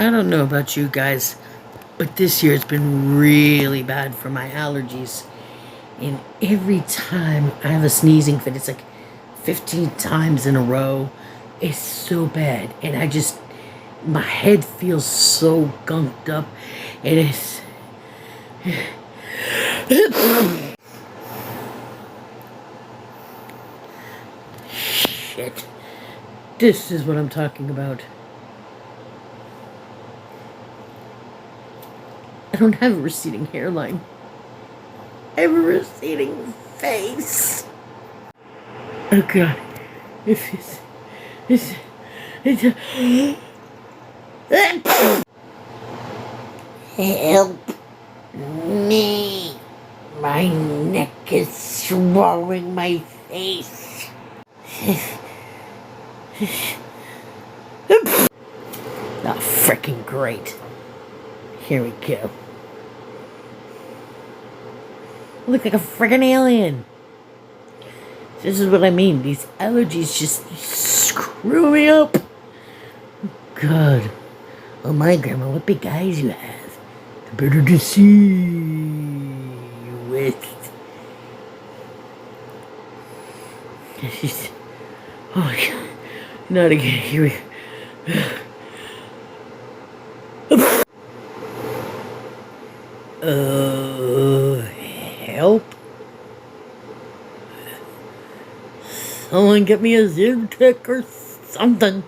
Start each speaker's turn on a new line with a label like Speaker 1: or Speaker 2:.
Speaker 1: I don't know about you guys, but this year has been really bad for my allergies. And every time I have a sneezing fit, it's like 15 times in a row. It's so bad. And my head feels so gunked up. And it's. Shit. This is what I'm talking about. I don't have a receding hairline. I have a receding face. Oh God. It's help me. My neck is swallowing my face. Oh, freaking great. Here we go. I look like a freaking alien. This is what I mean. These allergies just screw me up. God. Oh my grandma, what big eyes you have. Better to see with. Oh my God. Not again. Here we go. Help. Someone get me a Zyrtec or something.